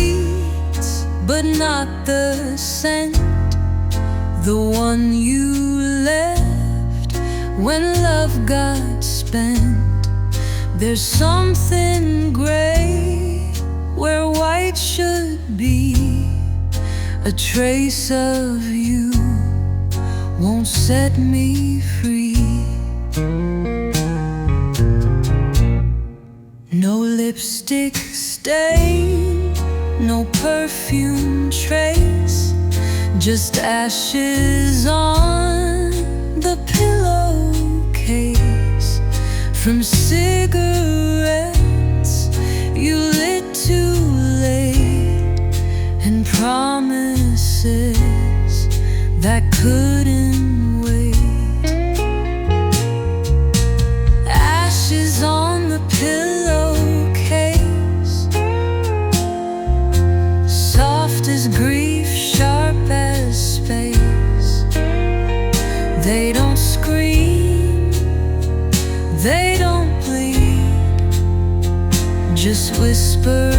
sheets, but not the scent, the one you left when love got spent. There's something gray where white should be. A trace of you won't set me free. No lipstick stain, no perfume trace, just ashes on the pillowcase. From cigarettes you lit too late, and promises that couldn't wait. Ashes on the pillowcase, soft as grief, sharp as space. They don't scream, they don't bleed, just whisper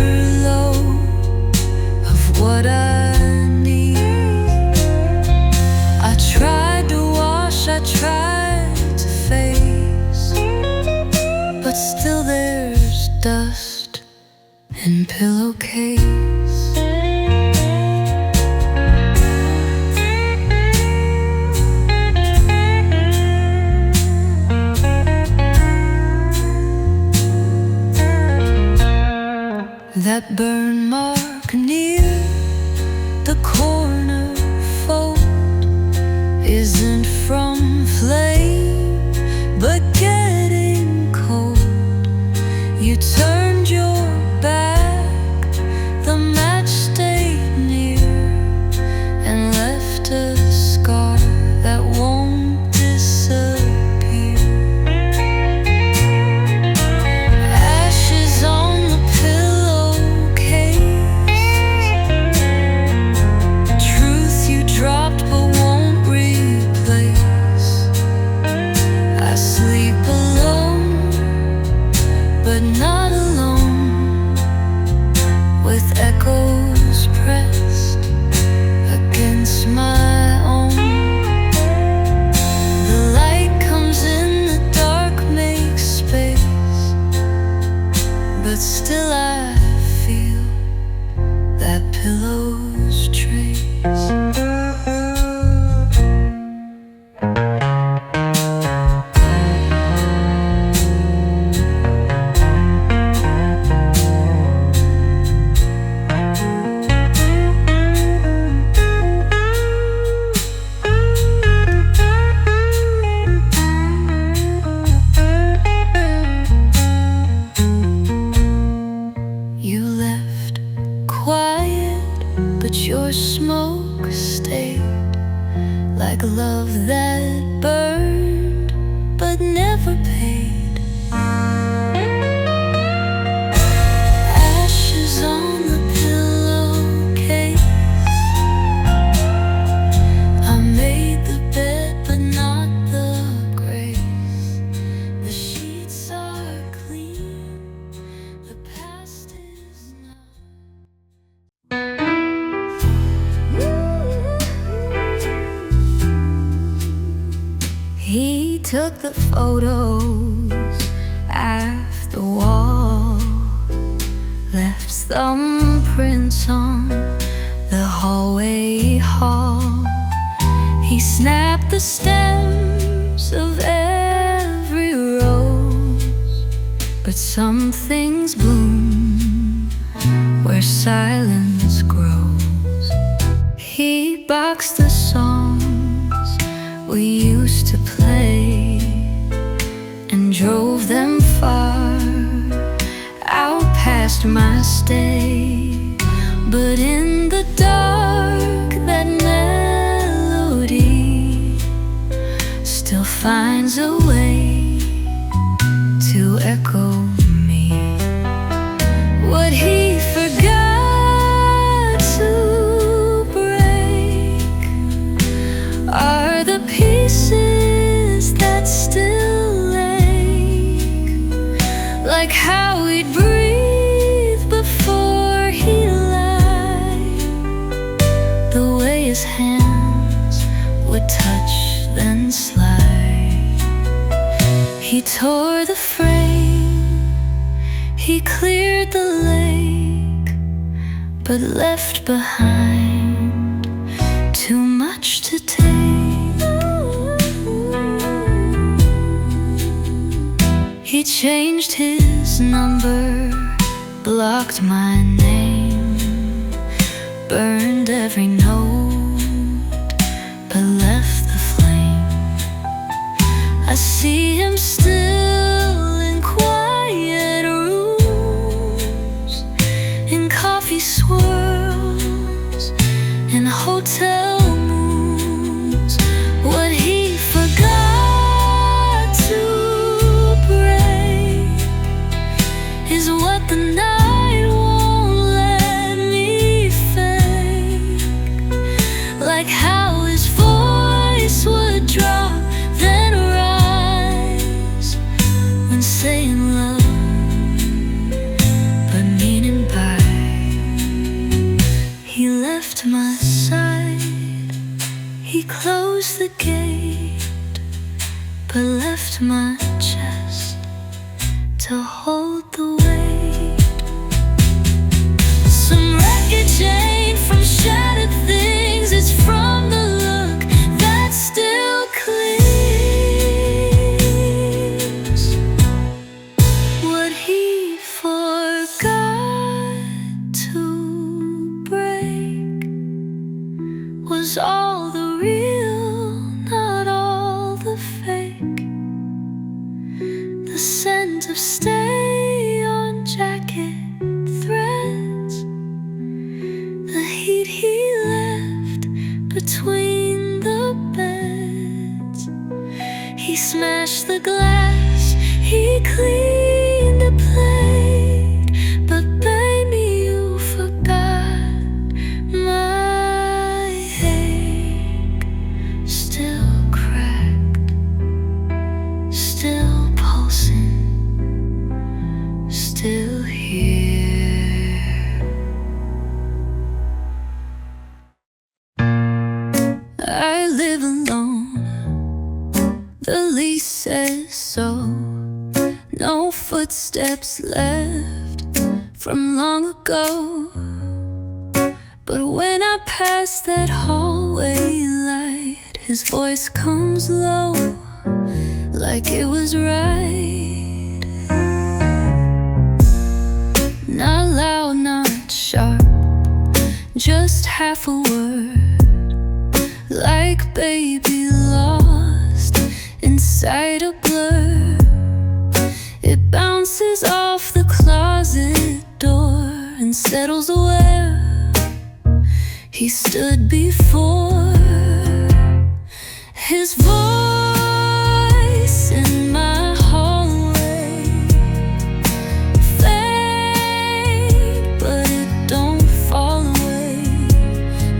low of what I need. I tried to wash, I tried to face, but still there's dust and pillowcase. That burn mark near the corner fold isn't from flame, but getting cold. You turned your back, the match stayed near, and left a scar that won't disappear. Ashes on the pillowcase, truth you dropped but won't replace. I sleep alone, but not alone, with echoes pressed against my own. The light comes in, the dark makes space, but still I feel that pillow's trace. You left quiet, but your smoke stayed, like love that burned but never paid. Ashes on the pillowcase, I made the bed but not the grace. The sheets are clean, the past is not. He took the photos off the wall, left thumbprints on the hallway hall. He snapped the stems of every rose, but some things bloom where silence grows. He boxed the songs we used to play and drove them far out past my stay. But in the dark, that melody still finds a way to echo me. What he forgot to break are the pieces that still ache, like how we'd breathe before he left. tore the frame, he cleared the lake, but left behind too much to take. He changed his number, blocked my name, burned every note, but left the flame. I see him still in quiet rooms, in coffee swirls, in hotel moons. What he forgot to break is what the night won't let me fake. Like how his voice would drop, then rise when saying love, but meaning bye. He left my side, he closed the gate, but left my chest to hold the weight. Some wreckage ain't from shattered things, it's from the look that still clings. What he forgot to break was all the real, not all the fake. The scent of stay on jacket threads, the heat he left between the beds. He smashed the glass, he cleaned the plate, but baby, you forgot my ache. Still cracked, still pulsing, still here. I live alone, the lease says so. No footsteps left from long ago. But when I pass that hallway light, his voice comes low, like it was right. Not loud, not sharp, just half a word, like baby lost inside a blur. It bounces off the closet door and settles where he stood before. His voice in my hallway, fade, but it don't fall away.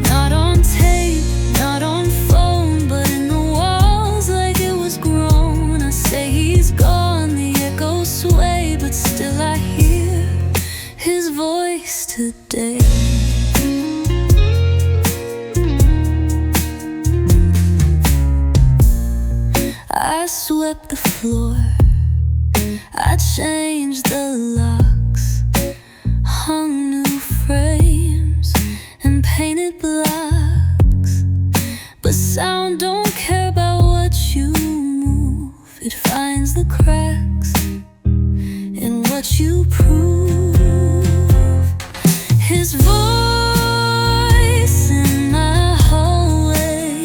Not on tape, not on phone, but in the walls like it was grown. I say he's gone, the echoes sway, but still I hear his voice today. I swept the floor, I changed the locks, hung new frames and painted blocks. But sound don't care about what you move, it finds the cracks in what you prove. His voice in my hallway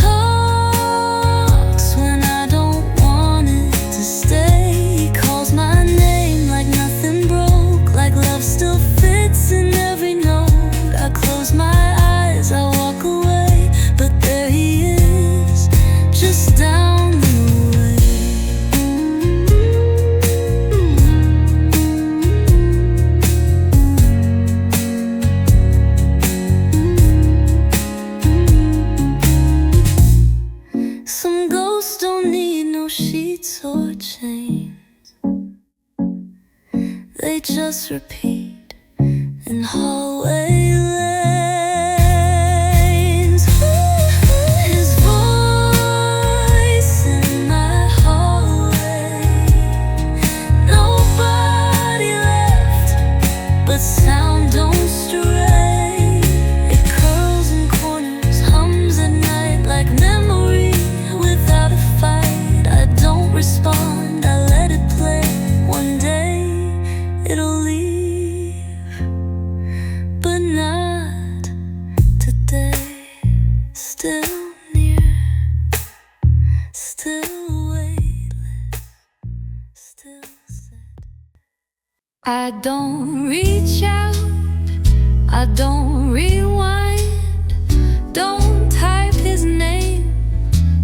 talks when I don't want it to stay. He calls my name like nothing broke, like love still fits in every note. I close my eyes, I walk away, but there he is, just down the way. Some ghosts don't need no sheets or chains, they just repeat in hallway lanes. His voice in my hallway sound don't stray. It curls in corners, hums at night like memory without a fight. I don't respond, I let it play. One day it'll leave, but not today. Still near, still weightless, still set. I don't reach out, I don't rewind, don't type his name,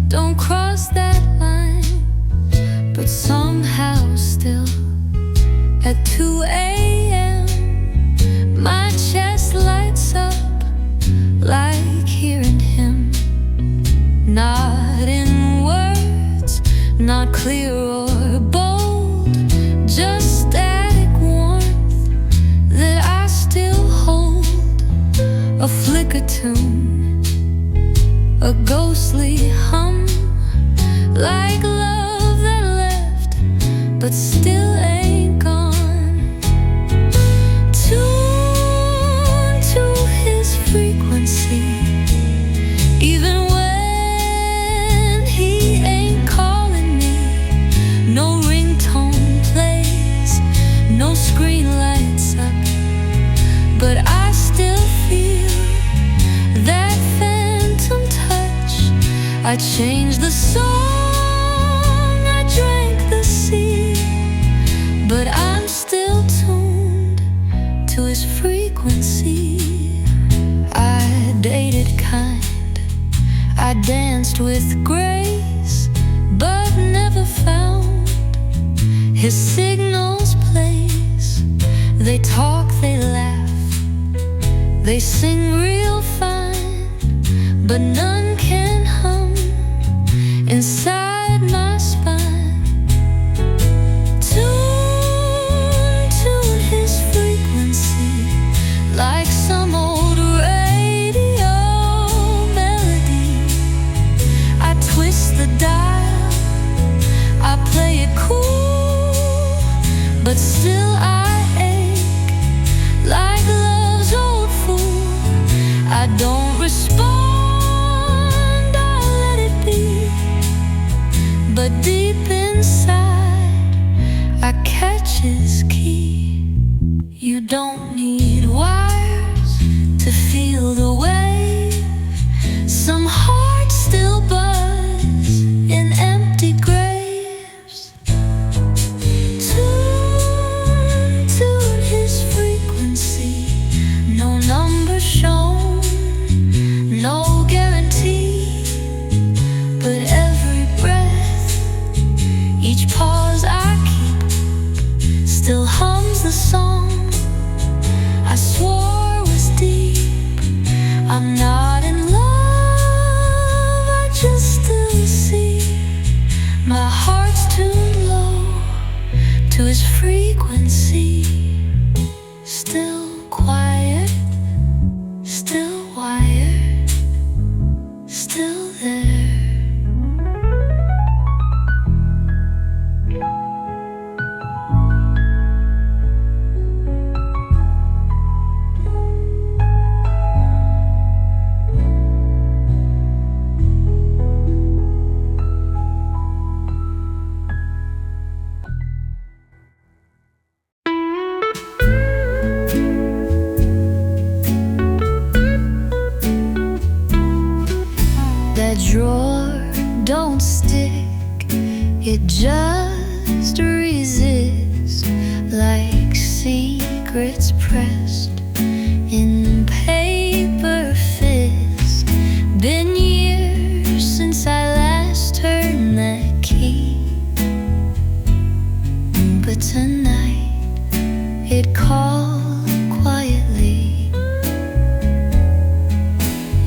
don't cross that line. But somehow still at 2 a.m. my chest lights up like hearing him. Not in words, not clear or bold, just static warmth that I still hold. A flicker tune, a ghostly hum, like love that left but still ain't gone. Tune to his frequency, even when he ain't calling me. No ringtone plays, no screen lights up, but I still feel that phantom touch. I changed the song, I drank the sea, but I'm still tuned to his frequency. I dated kind, I danced with grace, but never found his signal's place. They talk, they laugh, they sing real fine, but none can hum inside my spine. Tune to his frequency like some old radio melody. I twist the dial, I play it cool, but still I ache like love's old fool. I don't respond, I let it be, but deep inside I catch his key. You don't need wires to feel the wave. Some hearts still buzz in empty graves. Tune to his frequency, no number shown, no guarantee, but every breath, each pause I keep, still hums the song I swore was deep. I'm not in love, I just still see my heart's tuned low to his frequency. Still quiet, still wired, still there. That drawer don't stick, it just resists like secrets pressed in paper fists. Been years since I last turned that key, but tonight it called quietly.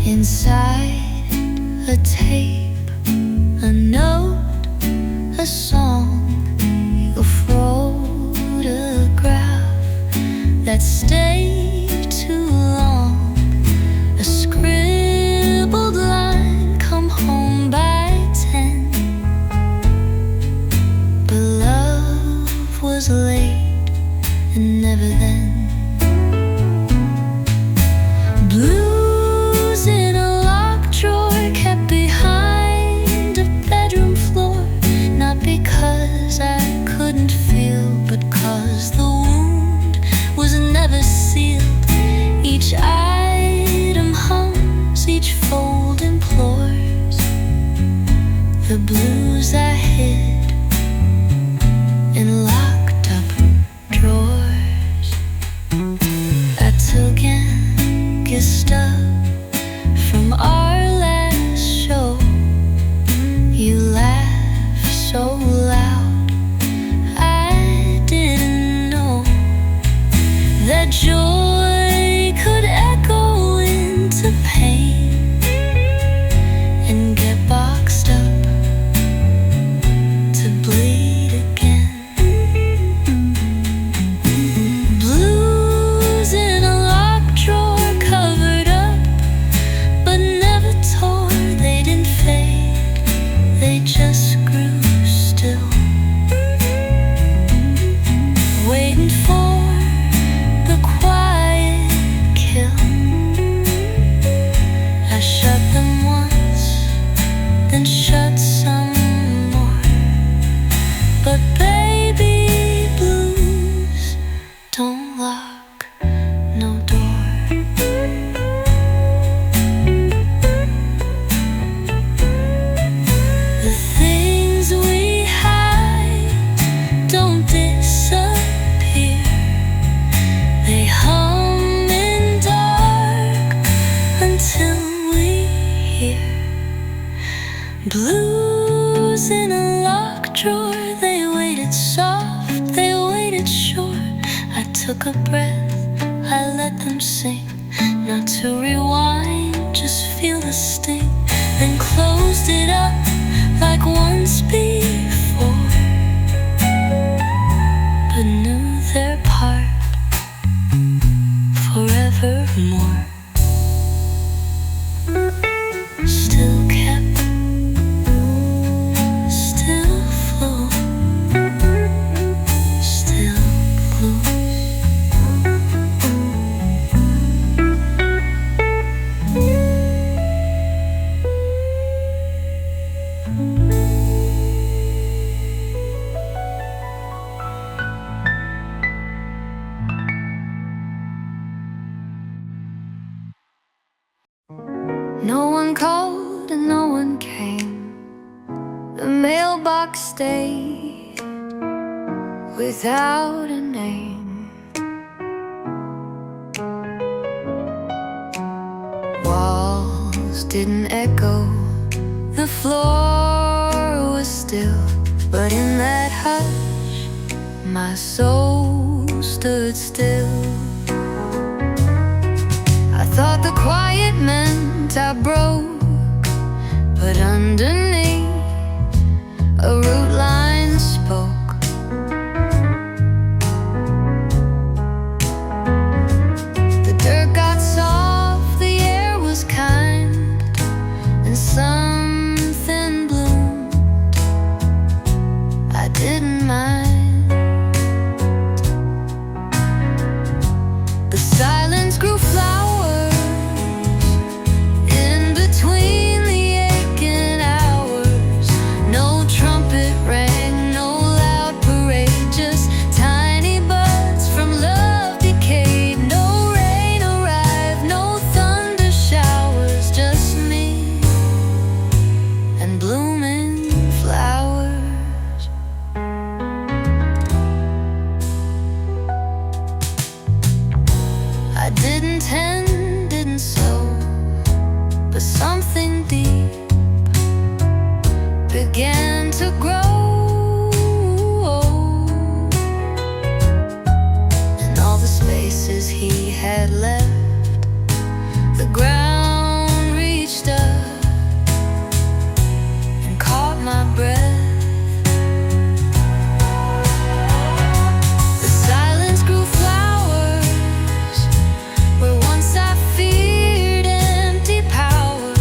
Inside a tape, a note, a song, a photograph that stayed too long, a scribbled line, come home by 10. But love was late and never then. again, kissed up from our last show. You laugh so loud, I didn't know that joy could echo into pain and get boxed up to bleed again. Blues in a locked drawer, covered up but never tore. They didn't fade, they just grew still, waiting for the quiet kill. I shut them once, then shut some more. But baby blues don't lock no door. The things we hide don't disappear. They hum in dark until we hear. Blues in a locked drawer, they waited soft, they waited short. I took a breath, I let them sing, not to rewind, just feel the sting. Then closed it up like once before, but knew their part forevermore. Still kept, still flew, still blue. No one called and no one came. The mailbox stayed without a name. Walls didn't echo, the floor was still. But in that hush, my soul stood still. I thought the quiet meant I broke, but underneath a root line spoke. The dirt got soft, the air was kind, and something bloomed. I didn't mind. The silence grew flowers in between the aching hours. No trumpet rang, no loud parade, just tiny buds from love decayed. No rain arrived, no thunder showers, just me and blooming flowers. I didn't tend, didn't sow, but something deep began to grow. In all the spaces he had left, the ground reached up and caught my breath. The silence grew flowers where once I feared empty power.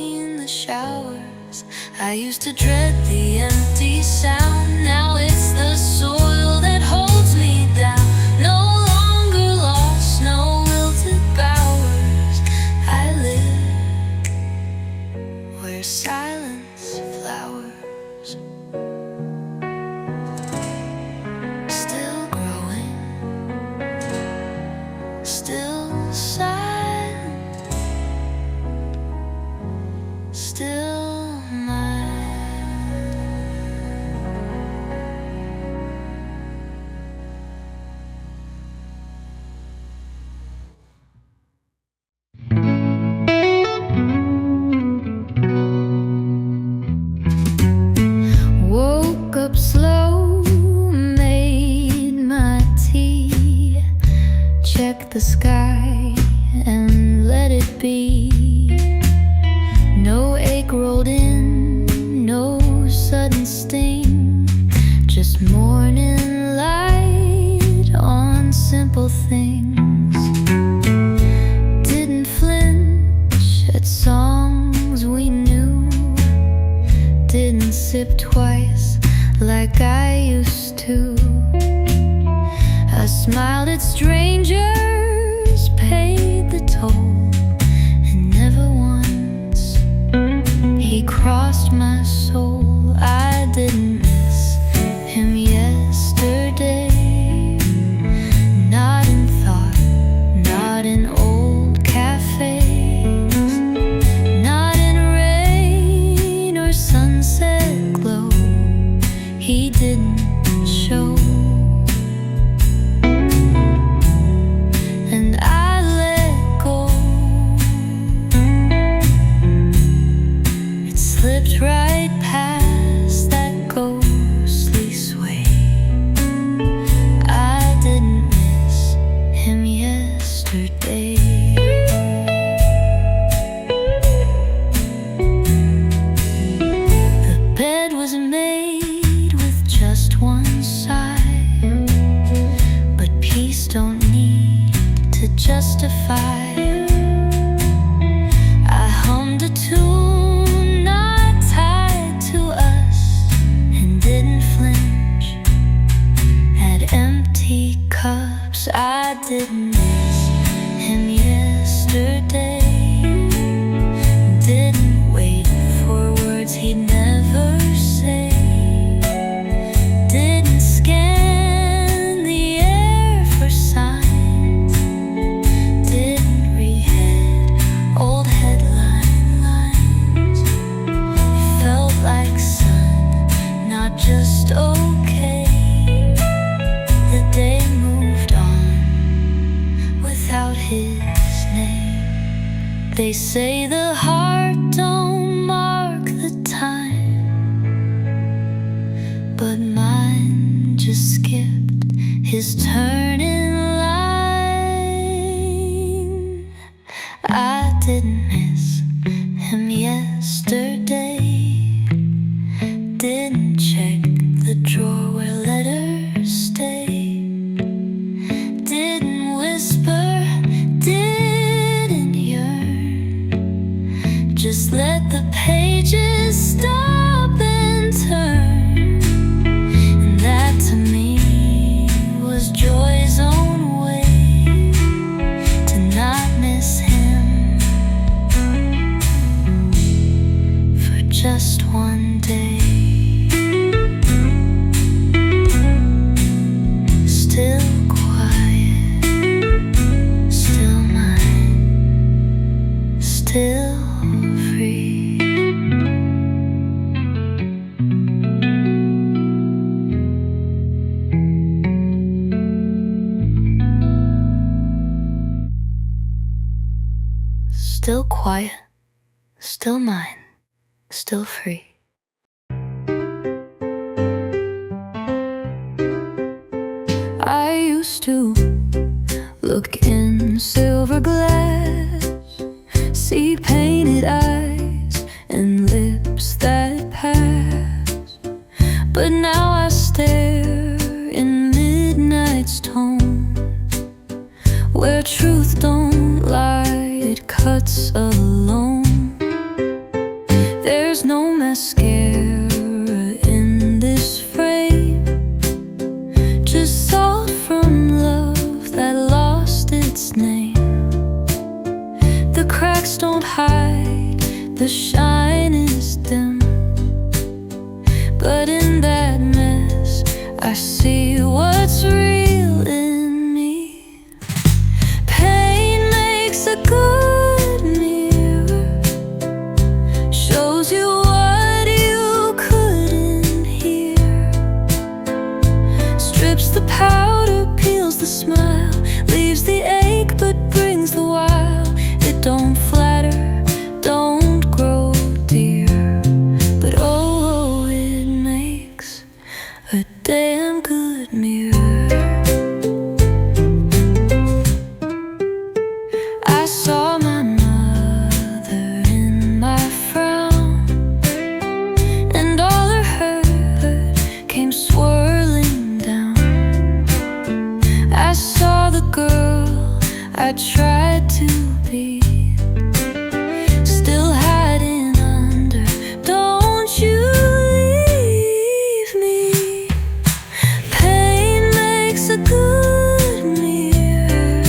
me in the showers. I used to dread the empty sound. Now it's the soil that holds me down. No longer lost, no wilted bowers. I live where silence flowers. Still growing, still silent, still mine. Woke up slow, made my tea, checked the sky and let it be. No ache rolled in, no sudden sting, just morning light on simple things. Didn't flinch at songs we knew, didn't sip twice like I used to. I smiled at strangers, paid the toll, and never once he crossed my soul. I didn't miss him yesterday, not in thought, not in old cafes, not in rain or sunset glow. He didn't show, and I let go. It slipped right past that ghostly sway. I didn't miss him yesterday. The bed was made with just one side, but peace don't need to justify. I hummed a tune not tied to us and didn't flinch at empty cups. I didn't miss him yesterday, didn't wait for words he'd never say, didn't scan the air for signs, didn't rehead old headline lines. It felt like sun, not just okay. The day moved on without his name. They say the heart don't mark the time, but mine just skipped his turn in line. I didn't miss him yesterday, didn't check the drawer where letters stay, didn't whisper, didn't yearn, just let the pages stop and turn. And that to me was joy's own way to not miss him for just one day. Still quiet, still mine, still free. Still quiet, still mine, still free. I used to look in silver glass, see painted eyes and lips that pass. But now I stare in midnight's tone, where truth don't lie, it cuts alone. The shine is dim, but in that mess I see what's real in me. Pain makes a good mirror, shows you what you couldn't hear. Strips the powder, peels the smile, leaves the ache but brings the while. It don't flatter, don't grow dear, but oh, it makes a damn good mirror. I saw my mother in my frown, and all her hurt came swirling down. I saw the girl I tried to be, still hiding under. Don't you leave me. Pain makes a good mirror,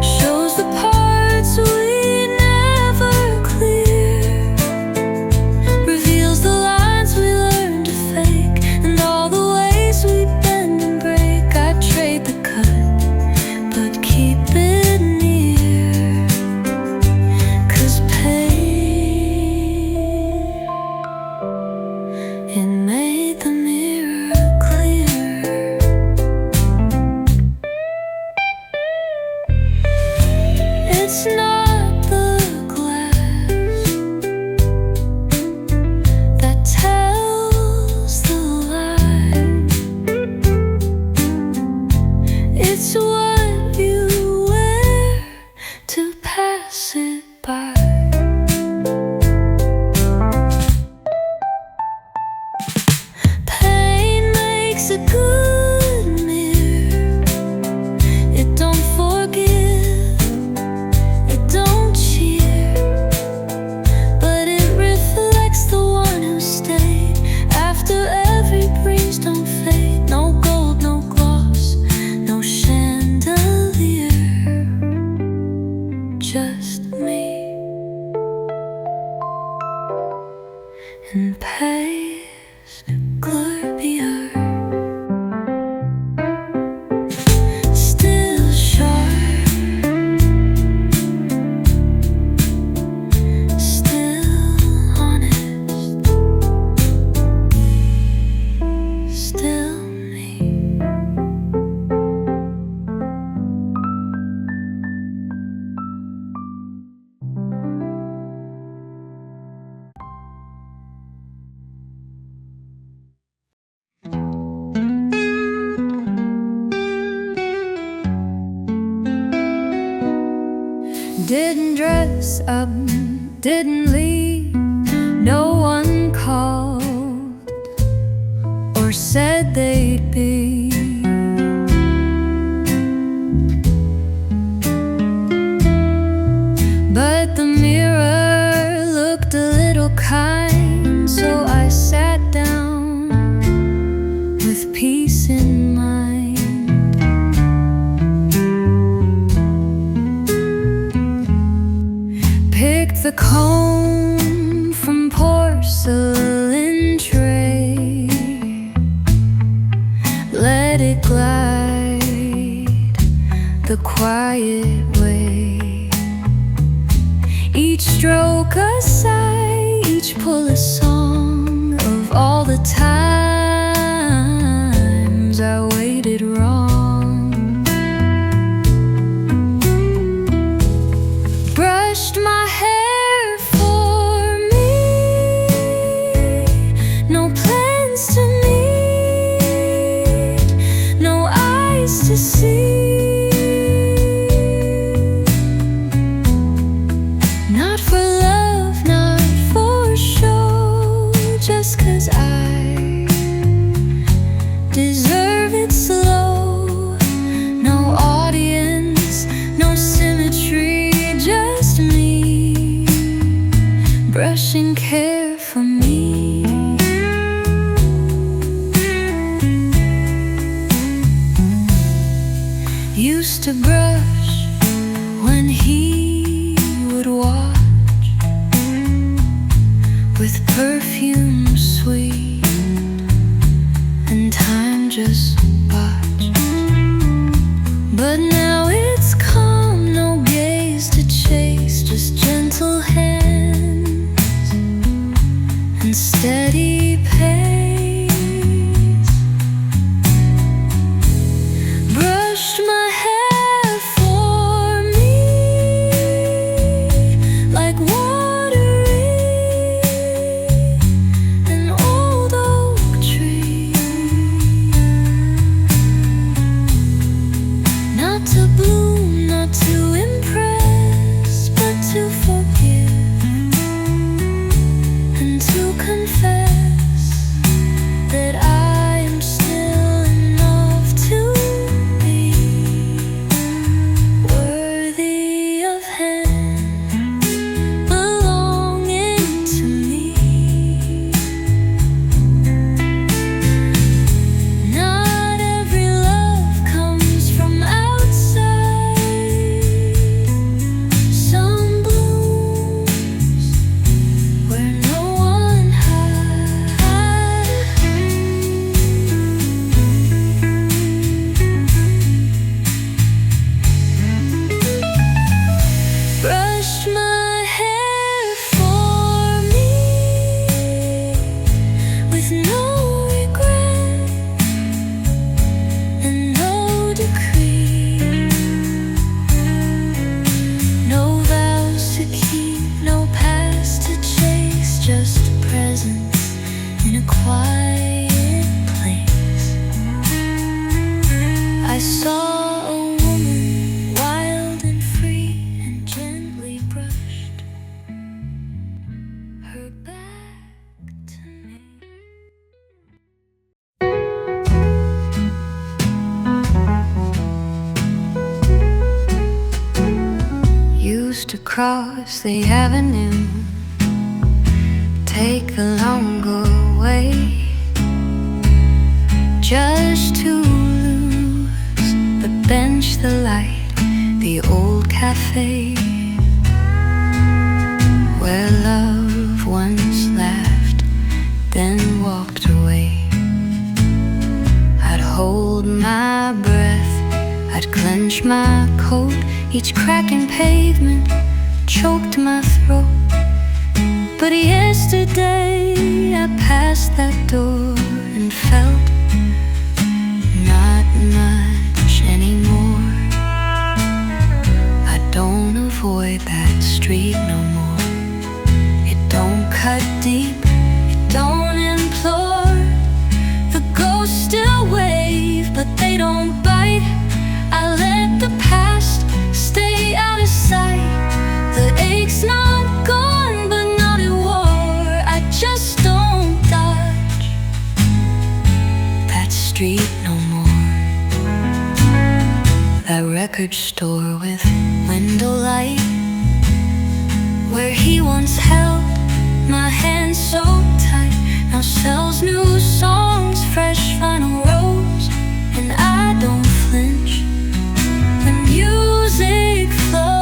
shows the parts we never clear, reveals the lines we learned to fake, and all the ways we bend and break. I trade the cut, but keep it near, 'cause pain, it made the mirror clear. It's not the glass that tells the lie, it's what you wear to pass it by. Pain makes a good mirror. It don't forgive, it don't cheer, but it reflects the one who stayed after every breeze don't fade. No gold, no gloss, no chandelier, just me and past gloria. Still sharp, still honest, still me. Didn't dress up, didn't leave, no one called or said they'd be. But the mirror looked a little kind, so I sat down with peace in mind. Picked the comb from porcelain tray, let it glide the quiet way. Each stroke a sigh, each pull a song of all the times I waited wrong. Brushed my hair for me, no plans to meet, no eyes to see. Not for love, not for show, just 'cause I deserve it slow. No audience, no symmetry, just me brushing care for me. Used to brush when he would watch, perfume sweet, and time just watched. But now it's calm, no gaze to chase, just gentle hands and steady pace. Brushed my hair for me like watering an old oak tree. Not to bloom, not to impress, but to forgive and to confess that I am still enough to be worthy of him belonging to me. Not every love comes from outside. Some blooms where no one hides. Brushed my hair for me with no regret and no decree. No vows to keep, no past to chase, just presence in a quiet place. I saw a woman wild and free and gently brushed her back to me. Used to cross the avenue, take the longer way, just to lose the bench, the light, the old cafe where love once laughed, then walked away. I'd hold my breath, I'd clench my coat, each crack in pavement choked my throat. But yesterday I passed that door and felt not much anymore. I don't avoid that street no more. It don't cut deep, it don't implore. The ghosts still wave, but they don't bite. I let the past stay out of sight. The ache's not gone, but not at war. I just don't dodge that street no more. That record store with window light, where he once held my hand so tight, now sells new songs, fresh vinyl rose, and I don't flinch when music flows.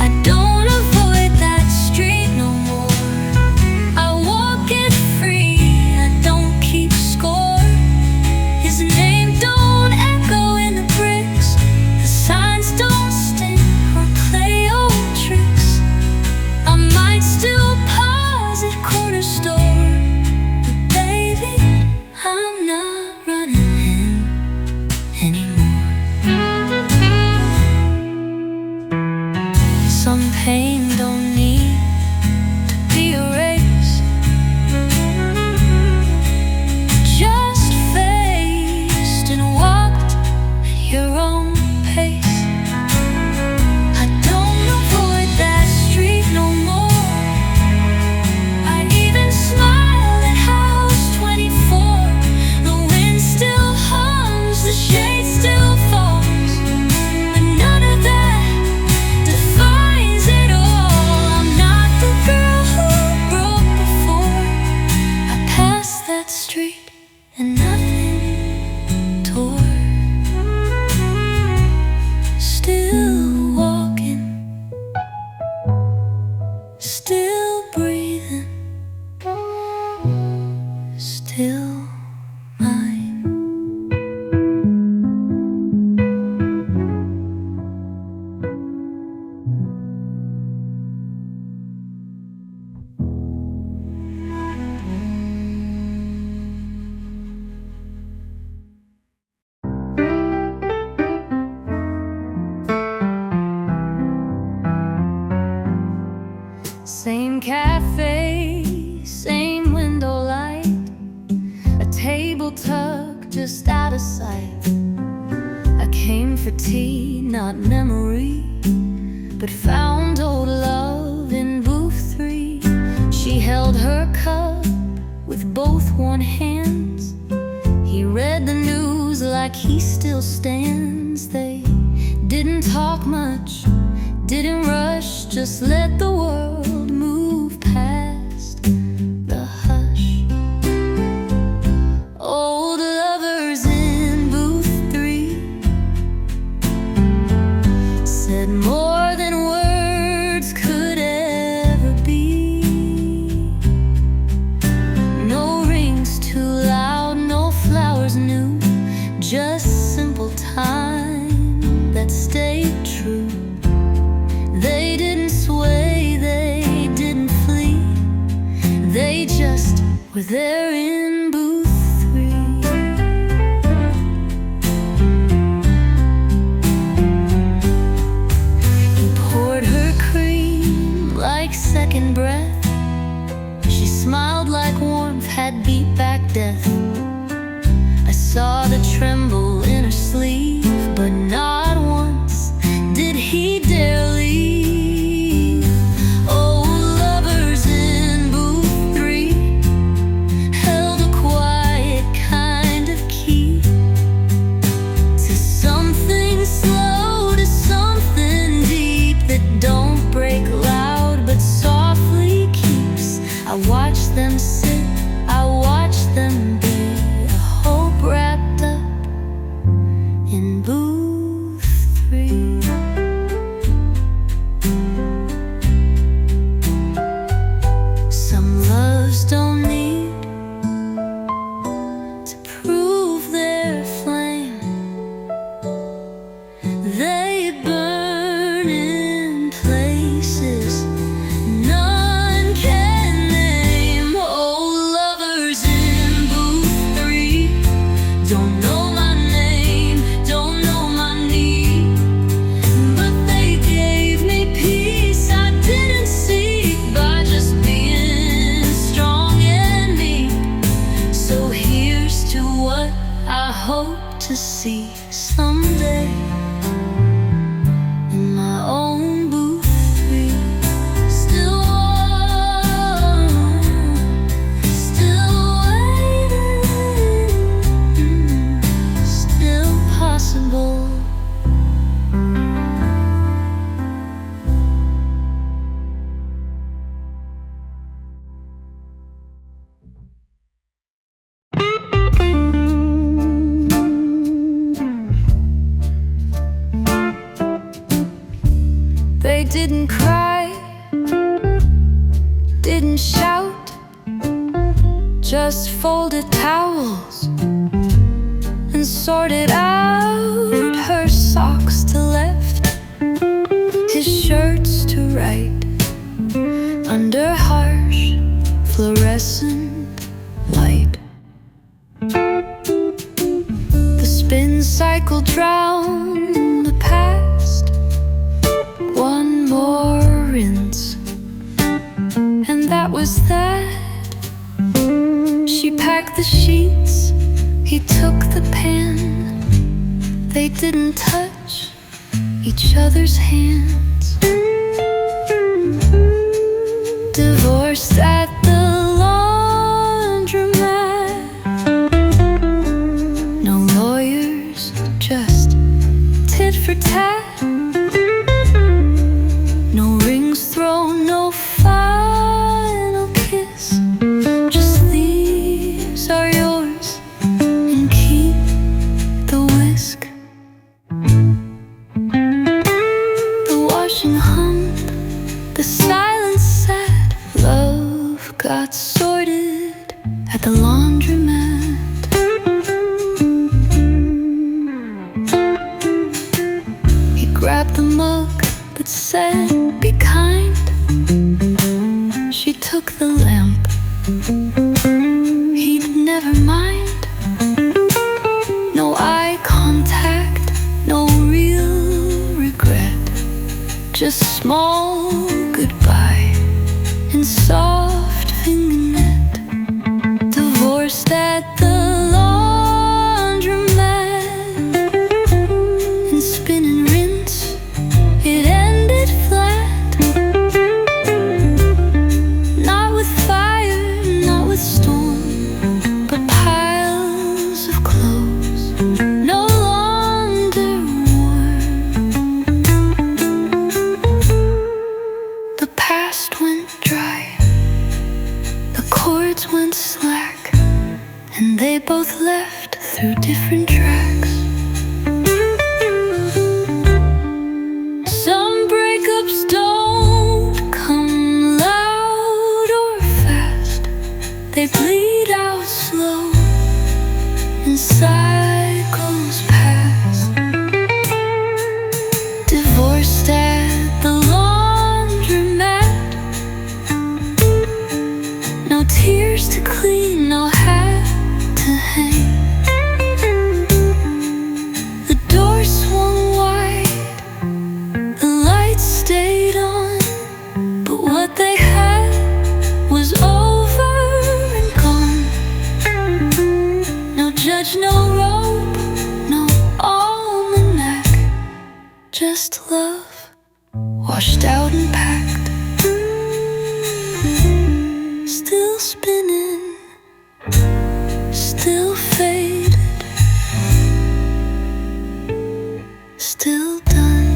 I don't avoid that street no more. I walk it free, I don't keep score. His name don't echo in the bricks, the signs don't sting or play old tricks. I might still pause at corner store, but baby, I'm not running him anymore. Some pain don't need to be erased, just faced and walked at your own pace. I don't avoid that street no more. I even smile at house 24. The wind still hums, the shade still falls, but none of that defines it all. I'm not the girl who broke before. I passed that street and nothing tore. Still walking, still Same cafe, same window light, a table tucked just out of sight. I came for tea, not memory, but found old love in booth 3. She held her cup with both one hands. He read the news like he still stands. They didn't talk much, didn't rush, just let the world move past the hush. Old lovers in booth 3 said more than words could ever be. No rings too loud, no flowers new, just simple time that stayed true. They didn't sway, they didn't flee, they just were there in booth 3. He poured her cream like second breath. She smiled like warmth had beat back death. I saw the tremble in her sleeve, but not once did he dare leave. Old lovers in booth 3 held a quiet kind of key to something slow, to something deep that don't break loud but softly keeps. I watch them sit, I watch them be, a hope wrapped up in booth 3. Some loves don't need to prove their flame. They burn in places none can name. Old lovers in booth 3 don't know my name, don't know my need, but they gave me peace I didn't seek by just being strong and meek. So here's to what I hope to see someday in my own booth 3. Still warm, still waiting, still possible. They didn't cry, didn't shout, just folded towels and sorted out her socks to left, his shirts to right, under harsh fluorescent light. The spin cycle drowned the past, one more rinse, and that was that. She packed the sheets, he took the pen. They didn't touch each other's hands. Divorced at the laundromat. No lawyers, just tit for tat. No rings thrown, no final kiss, just these are yours and keep the whisk. The washing hummed, the silence sat. Love got sorted at the laundromat. He grabbed the mug that said, "Be kind." She took the lamp. He'd never mind. No eye contact, no real regret, just small goodbye and soft fingernet, divorced at the laundromat, and spin and rinse, it ended flat. Not with fire, not with storm, but piles of clothes no longer warm. The past went dry, the chords went slack, and they both left through different tracks. Some breakups don't come loud or fast, they bleed out slow in cycles past. Divorced at the laundromat, no tears to clean, no hat to hang. The door swung wide, the lights stayed on, but what they had was over and gone. No judge, no rope, no almanac, just love washed out and packed, still spinning, still faded, still done.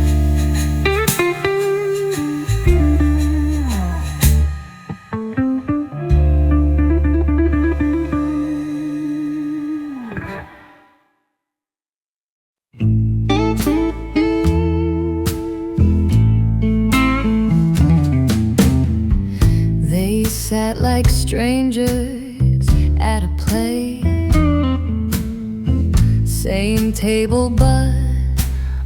They sat like strangers at a play, same table but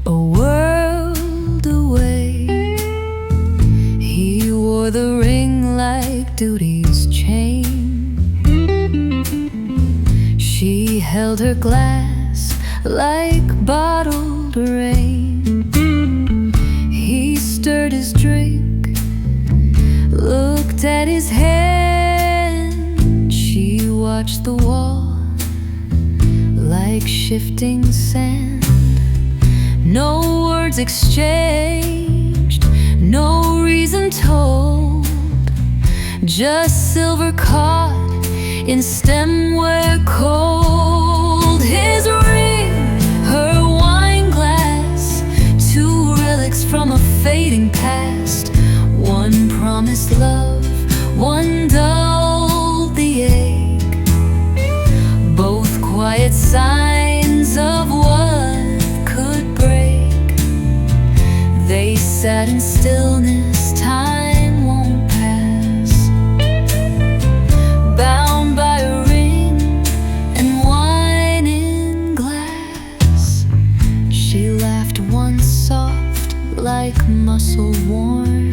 a world away. He wore the ring like duty's chain, she held her glass like bottled rain. He stirred his drink, looked at his hand, she watched the wall like shifting sand. No words exchanged, no reason told, just silver caught in stemware cold. His ring, her wine glass, two relics from a fading past. One promised love, one dulled the ache, both quiet signs of what could break. They sat in stillness, time won't pass, bound by a ring and wine in glass. She laughed once soft like muscle worn,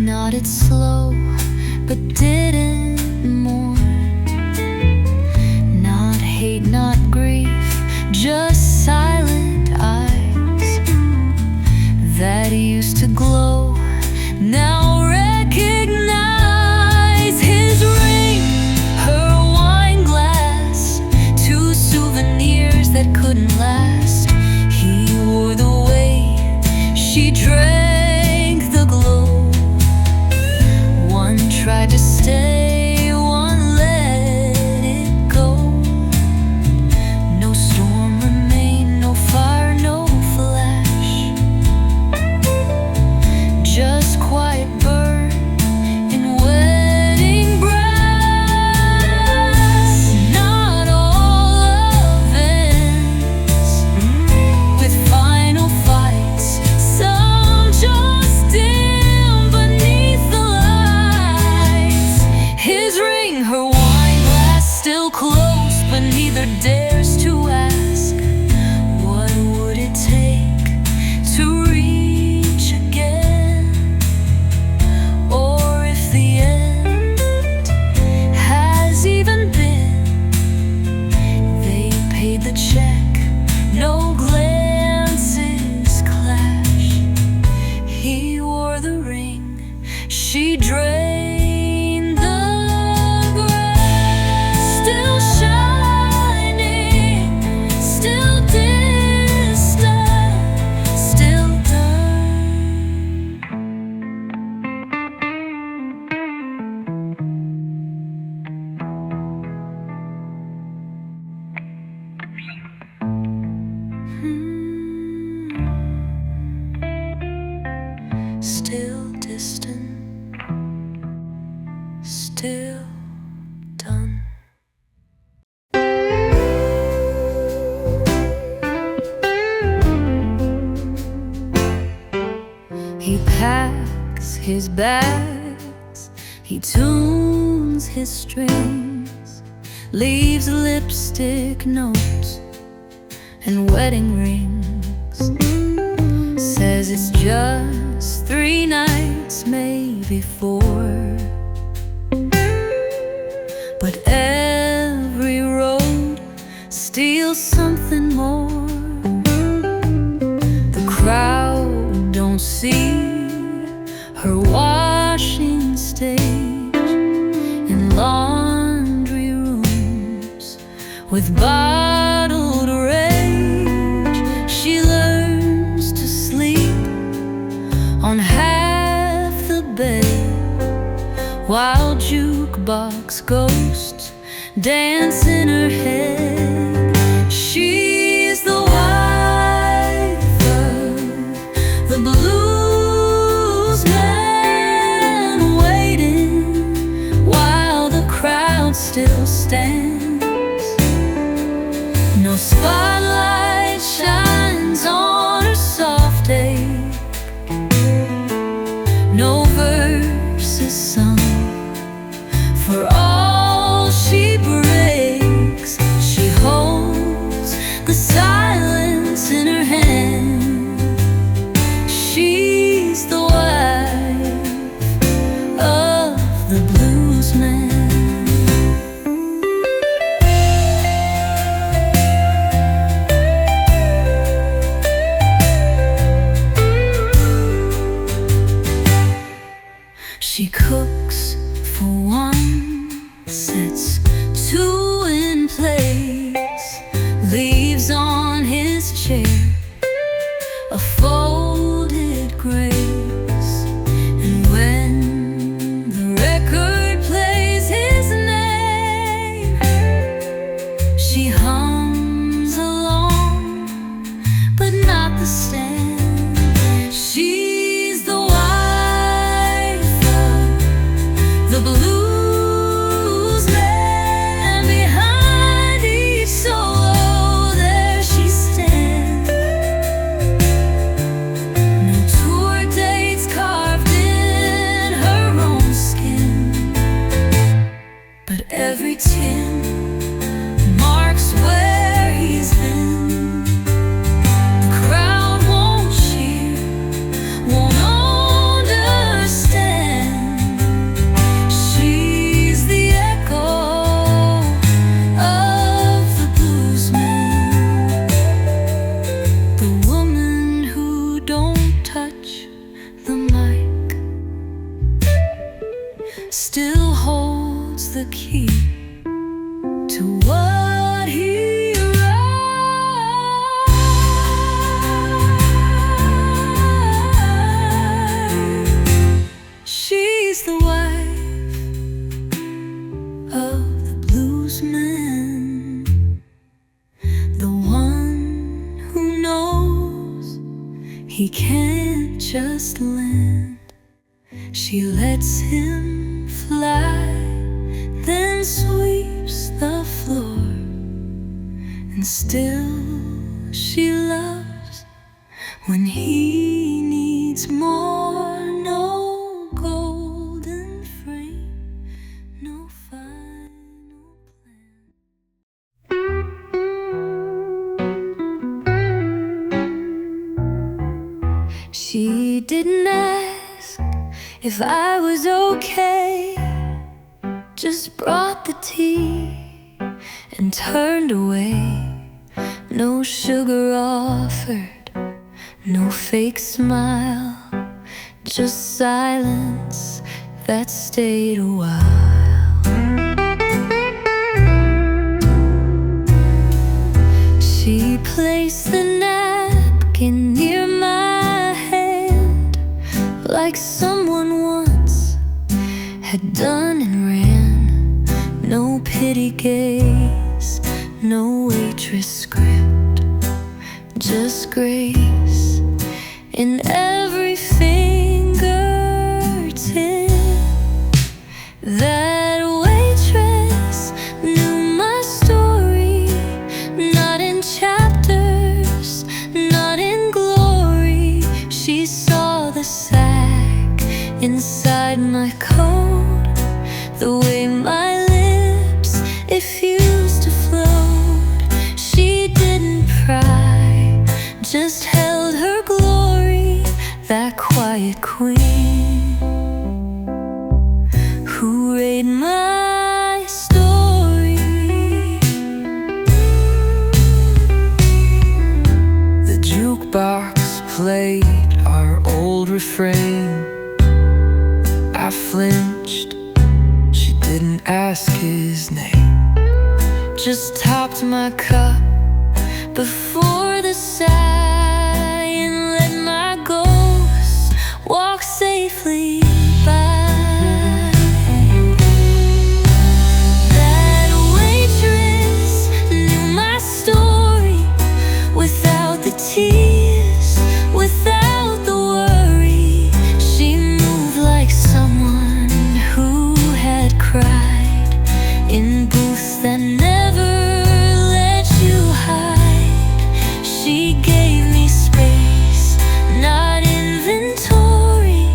nodded slow, but didn't mourn. Not hate, not grief, just silent eyes that used to glow, now recognize. His ring, her wine glass, two souvenirs that couldn't last. He wore the way she drank the glow, tried to stay She drained the grass, still shining, still distant, still done. Still distant, still done. He packs his bags, he tunes his strings, leaves lipstick notes and wedding rings. Says it's just 3 nights, maybe 4, but every road steals something more. The crowd don't see her washing stage in laundry rooms with bottled rage. She learns to sleep on half the bed while jukebox ghosts dance in her head. She's the wife of the blues man, waiting while the crowd still stands. No spotlight shines on her soft day, no verse is sung for all she breaks. She holds the silence in her hand. She's the wife of the blues man. She cooks for one, sets 2 in place, leaves on his chair a folded grace. And when the record plays his name, she hums along, but not the stand. She's the wife of the blues man. Behind each solo there she stands. No tour dates carved in her own skin, but every tin marks where he's been. The crowd won't cheer, won't understand. She's the echo of the blues man, the woman who don't touch the mic, still holds the key to what he writes. She's the wife of the blues man, the one who knows he can't just land. She lets him fly, then sweeps the floor, and still she loves when he needs more. No golden frame, no final plan. She didn't ask if I was okay, just brought the tea and turned away. No sugar offered, no fake smile, just silence that stayed a while. She placed the napkin near my hand, like someone once had done, and ran. No pity gaze, no waitress script, just grace in every fingertip. That waitress knew my story, not in chapters, not in glory. She saw the sack inside my coat, the way my lips effused to float. She didn't pry, just held her glory, that quiet queen who read my story. The jukebox played our old refrain. I flinched, she didn't ask his name, just topped my cup before the sigh, and let my ghost walk safely by. That waitress knew my story, without the tears, without the worry. She moved like someone who had cried in booths that never let you hide. She gave me space, not inventory,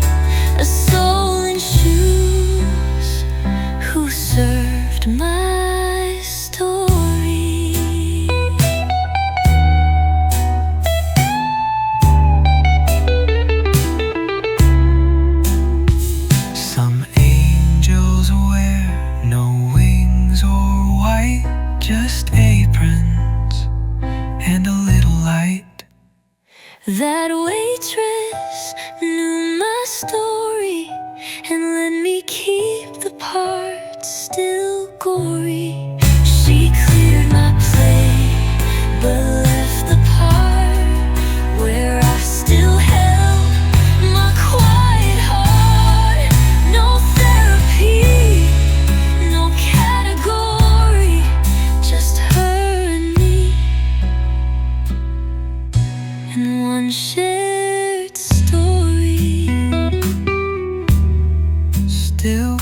a soul in shoes who served my story. Some angels wear no wings or white, just aprons and a little light. That waitress knew my story and let me keep the parts still gory. She cleared my plate but left the part where I still held my quiet heart. No therapy, no category, just her and me, and one shared story. Still